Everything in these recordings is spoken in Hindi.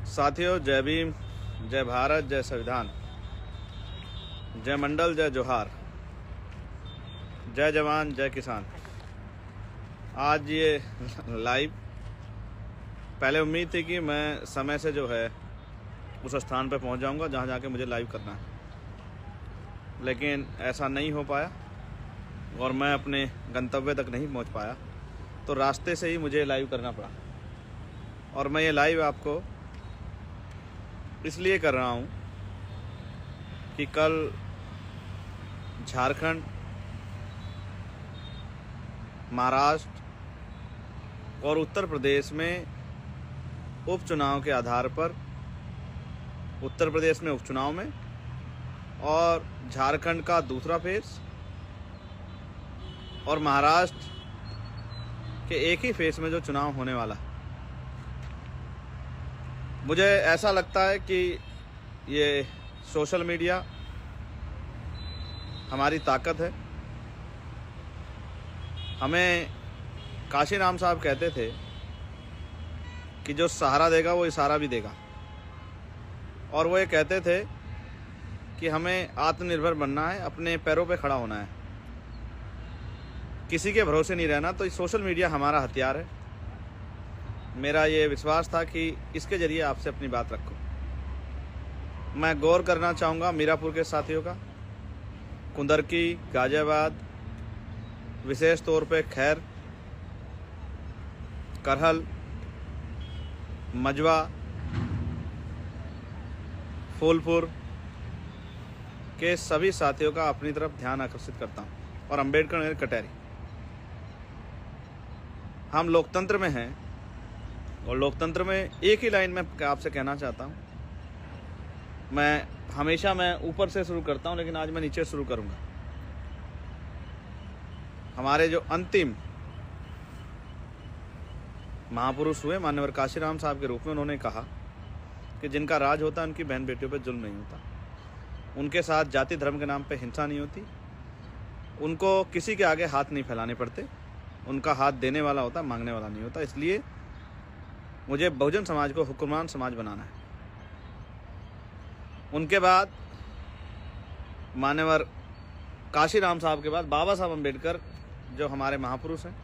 साथियों, जय भीम, जय भारत, जय संविधान, जय मंडल, जय जोहार, जय जवान, जय किसान। आज ये लाइव, पहले उम्मीद थी कि मैं समय से जो है उस स्थान पर पहुंच जाऊंगा जहां जाके मुझे लाइव करना है, लेकिन ऐसा नहीं हो पाया और मैं अपने गंतव्य तक नहीं पहुंच पाया, तो रास्ते से ही मुझे लाइव करना पड़ा। और मैं ये लाइव आपको इसलिए कर रहा हूँ कि कल झारखंड, महाराष्ट्र और उत्तर प्रदेश में उपचुनाव के आधार पर, उत्तर प्रदेश में उपचुनाव में और झारखंड का दूसरा फेज और महाराष्ट्र के एक ही फेज में जो चुनाव होने वाला है, मुझे ऐसा लगता है कि ये सोशल मीडिया हमारी ताकत है। हमें काशीराम साहब कहते थे कि जो सहारा देगा वो इशारा भी देगा, और वो ये कहते थे कि हमें आत्मनिर्भर बनना है, अपने पैरों पे खड़ा होना है, किसी के भरोसे नहीं रहना। तो सोशल मीडिया हमारा हथियार है। मेरा ये विश्वास था कि इसके जरिए आपसे अपनी बात रखूं। मैं गौर करना चाहूँगा मीरापुर के साथियों का, कुंदरकी, गाजियाबाद, विशेष तौर पे खैर, करहल, मजवा, फूलपुर के सभी साथियों का अपनी तरफ ध्यान आकर्षित करता हूँ, और अम्बेडकर नगर कटहरी। हम लोकतंत्र में हैं और लोकतंत्र में एक ही लाइन में आपसे कहना चाहता हूँ। मैं हमेशा ऊपर से शुरू करता हूँ, लेकिन आज मैं नीचे शुरू करूँगा। हमारे जो अंतिम महापुरुष हुए माननीय काशीराम साहब के रूप में, उन्होंने कहा कि जिनका राज होता है उनकी बहन बेटियों पर जुल्म नहीं होता, उनके साथ जाति धर्म के नाम पे हिंसा नहीं होती, उनको किसी के आगे हाथ नहीं फैलाने पड़ते, उनका हाथ देने वाला होता, मांगने वाला नहीं होता। इसलिए मुझे बहुजन समाज को हुक्मरान समाज बनाना है। उनके बाद मान्यवर काशीराम साहब के बाद बाबा साहब अम्बेडकर जो हमारे महापुरुष हैं,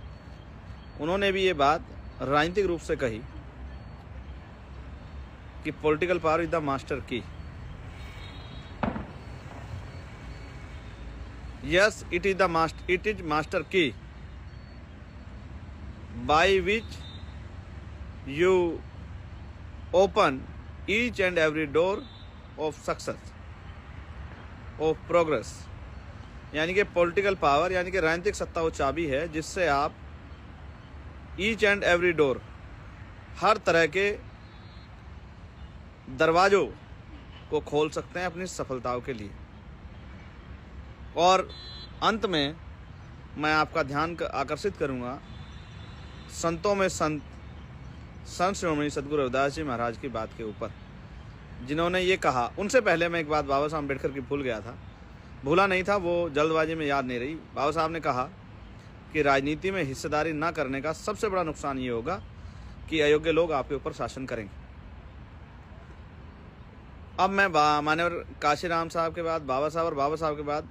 उन्होंने भी ये बात राजनीतिक रूप से कही कि political power is the master की। यस, इट इज मास्टर की by which you open each and every door of success, of progress। यानी कि पॉलिटिकल पावर यानी कि राजनीतिक सत्ता वो चाबी है जिससे आप ईच एंड एवरी डोर, हर तरह के दरवाजों को खोल सकते हैं अपनी सफलताओं के लिए। और अंत में मैं आपका ध्यान आकर्षित करूंगा संतों में संत श्रोमणी सदगुरु रविदास जी महाराज की बात के ऊपर, जिन्होंने ये कहा। उनसे पहले मैं एक बात बाबा साहब अम्बेडकर की भूल गया था, भूला नहीं था, वो जल्दबाजी में याद नहीं रही। बाबा साहब ने कहा कि राजनीति में हिस्सेदारी ना करने का सबसे बड़ा नुकसान ये होगा कि अयोग्य लोग आपके ऊपर शासन करेंगे। अब मैं माननीय काशीराम साहब के बाद बाबा साहब और बाबा साहब के बाद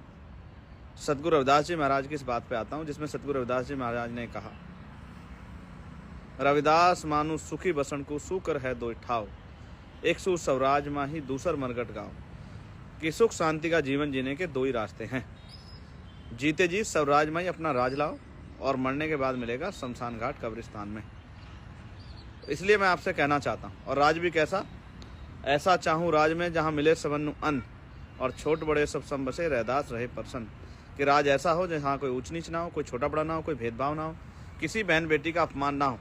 सदगुरु रविदास जी महाराज की इस बात पे आता हूँ, जिसमें सदगुरु रविदास जी महाराज ने कहा, रविदास मानु सुखी बसन को सुकर है दो ठाव, एक सु स्वराज माही दूसर मरगट गाँव। कि सुख शांति का जीवन जीने के दो ही रास्ते हैं, जीते जी स्वराज माही अपना राज लाओ और मरने के बाद मिलेगा शमशान घाट कब्रिस्तान में। इसलिए मैं आपसे कहना चाहता हूँ, और राज भी कैसा, ऐसा चाहूँ राज में जहाँ मिले सबनु अन्न और छोट बड़े सब सम बसे रहदास रहे प्रसन्न। कि राज ऐसा हो जहाँ कोई ऊंच नीच ना हो, कोई छोटा बड़ा ना हो, कोई भेदभाव ना हो, किसी बहन बेटी का अपमान ना हो,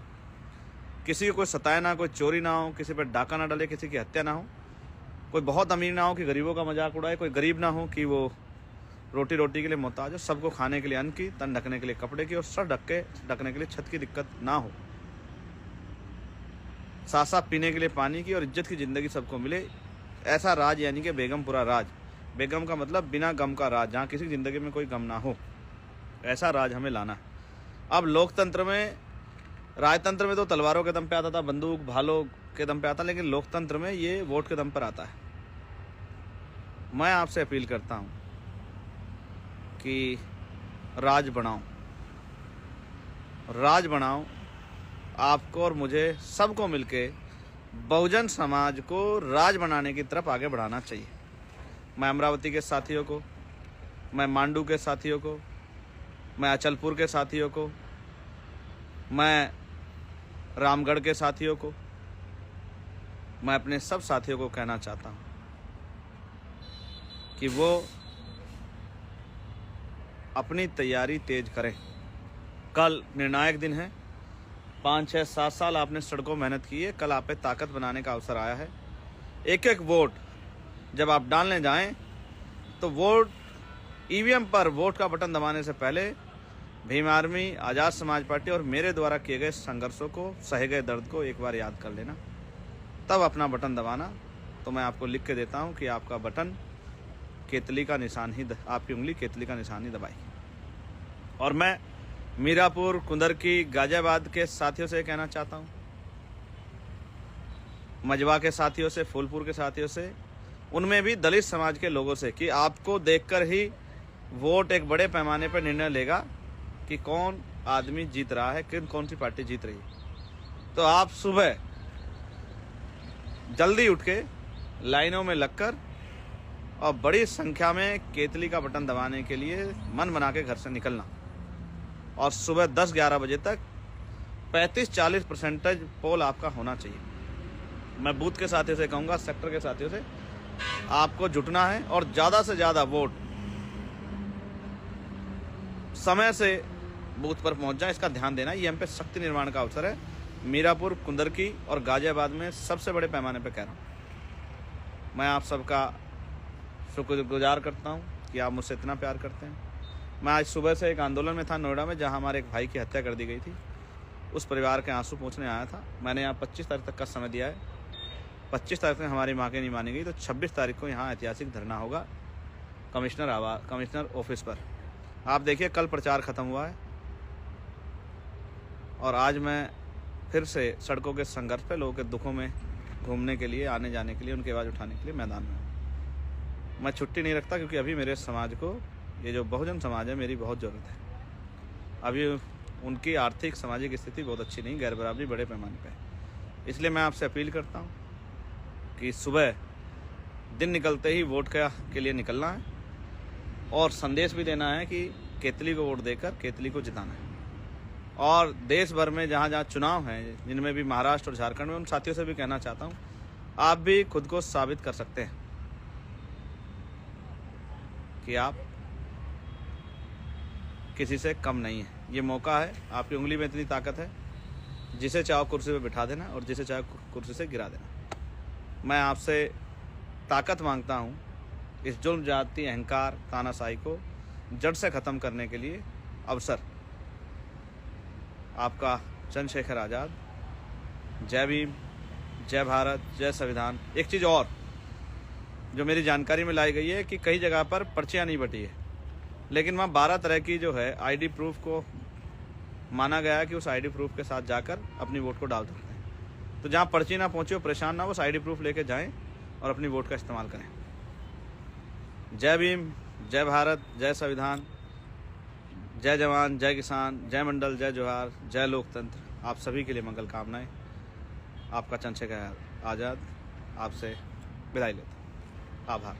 किसी को कोई सताए ना, कोई चोरी ना हो, किसी पर डाका ना डले, किसी की हत्या ना हो, कोई बहुत अमीर ना हो कि गरीबों का मजाक उड़ाए, कोई गरीब ना हो कि वो रोटी के लिए मोहताज हो, सबको खाने के लिए अन्न की, तन ढकने के लिए कपड़े की और सर ढकने के लिए छत की दिक्कत ना हो, साथ साथ पीने के लिए पानी की और इज्जत की ज़िंदगी सबको मिले। ऐसा राज यानी कि बेगमपुरा राज। बेगम का मतलब बिना गम का राज, जहाँ किसी ज़िंदगी में कोई गम ना हो, ऐसा राज हमें लाना है। अब लोकतंत्र में राजतंत्र में तो तलवारों के दम पे आता था, बंदूक भालों के दम पे आता, लेकिन लोकतंत्र में ये वोट के दम पर आता है। मैं आपसे अपील करता हूँ कि राज बनाओ, राज बनाओ। आपको और मुझे सबको मिलके बहुजन समाज को राज बनाने की तरफ आगे बढ़ाना चाहिए। मैं अमरावती के साथियों को, मैं मांडू के साथियों को, मैं अचलपुर के साथियों को, मैं रामगढ़ के साथियों को, मैं अपने सब साथियों को कहना चाहता हूँ कि वो अपनी तैयारी तेज करें। कल निर्णायक दिन है। 5, 6, 7 साल आपने सड़कों मेहनत की है, कल आप पे ताकत बनाने का अवसर आया है। एक एक वोट जब आप डालने जाएं तो वोट ईवीएम पर वोट का बटन दबाने से पहले भीम आर्मी, आज़ाद समाज पार्टी और मेरे द्वारा किए गए संघर्षों को, सहे गए दर्द को एक बार याद कर लेना, तब अपना बटन दबाना। तो मैं आपको लिख के देता हूं कि आपका बटन केतली का निशान ही, आपकी उंगली केतली का निशान ही दबाई। और मैं मीरापुर, कुंदरकी, गाजियाबाद के साथियों से कहना चाहता हूं, मजवा के साथियों से, फूलपुर के साथियों से, उनमें भी दलित समाज के लोगों से, कि आपको देखकर ही वोट एक बड़े पैमाने पर निर्णय लेगा कि कौन आदमी जीत रहा है, कौन सी पार्टी जीत रही है। तो आप सुबह जल्दी उठ के लाइनों में लगकर और बड़ी संख्या में केतली का बटन दबाने के लिए मन बना के घर से निकलना, और सुबह 10-11 बजे तक 35-40% पोल आपका होना चाहिए। मैं बूथ के साथियों से कहूँगा, सेक्टर के साथियों से, आपको जुटना है और ज़्यादा से ज़्यादा वोट समय से बूथ पर पहुंच जाए, इसका ध्यान देना। ये हम पे शक्ति निर्माण का अवसर है। मीरापुर, कुंदरकी और गाजियाबाद में सबसे बड़े पैमाने पर कह रहा हूँ। मैं आप सबका शुक्रगुजार करता हूँ कि आप मुझसे इतना प्यार करते हैं। मैं आज सुबह से एक आंदोलन में था नोएडा में, जहाँ हमारे एक भाई की हत्या कर दी गई थी। उस परिवार के आंसू पोंछने आया था। मैंने यहाँ 25 तारीख तक का समय दिया है। 25 तारीख तक हमारी मांगें नहीं मानी गई तो 26 तारीख को यहाँ ऐतिहासिक धरना होगा कमिश्नर ऑफिस पर। आप देखिए, कल प्रचार खत्म हुआ है और आज मैं फिर से सड़कों के संघर्ष पे, लोगों के दुखों में घूमने के लिए, आने जाने के लिए, उनकी आवाज़ उठाने के लिए मैदान में हूँ। मैं छुट्टी नहीं रखता, क्योंकि अभी मेरे समाज को, ये जो बहुजन समाज है, मेरी बहुत ज़रूरत है। अभी उनकी आर्थिक सामाजिक स्थिति बहुत अच्छी नहीं, गैर बराबरी बड़े पैमाने पे है। इसलिए मैं आपसे अपील करता हूँ कि सुबह दिन निकलते ही वोट के लिए निकलना है और संदेश भी देना है कि केतली को वोट देकर केतली को जिताना है। और देश भर में जहाँ जहाँ चुनाव हैं, जिनमें भी महाराष्ट्र और झारखंड में, उन साथियों से भी कहना चाहता हूँ, आप भी खुद को साबित कर सकते हैं कि आप किसी से कम नहीं है। ये मौका है, आपकी उंगली में इतनी ताकत है, जिसे चाहो कुर्सी पे बिठा देना और जिसे चाहो कुर्सी से गिरा देना। मैं आपसे ताकत मांगता हूँ इस जुल्म, जाति, अहंकार, तानाशाही को जड़ से ख़त्म करने के लिए अवसर। आपका चंद्रशेखर आज़ाद। जय भीम, जय भारत, जय संविधान। एक चीज़ और जो मेरी जानकारी में लाई गई है कि कई जगह पर पर्चियाँ नहीं बटी है, लेकिन वहाँ 12 तरह की जो है आईडी प्रूफ को माना गया है कि उस आईडी प्रूफ के साथ जाकर अपनी वोट को डाल सकते हैं। तो जहाँ पर्ची ना पहुँचे, वो परेशान ना हो, उस आईडी प्रूफ लेके जाएं और अपनी वोट का इस्तेमाल करें। जय भीम, जय भारत, जय संविधान, जय जवान, जय किसान, जय मंडल, जय जोहार, जय लोकतंत्र। आप सभी के लिए मंगल कामनाएं। आपका चंद्रशेखर आज़ाद आपसे विदाई लेता हूं। आभार।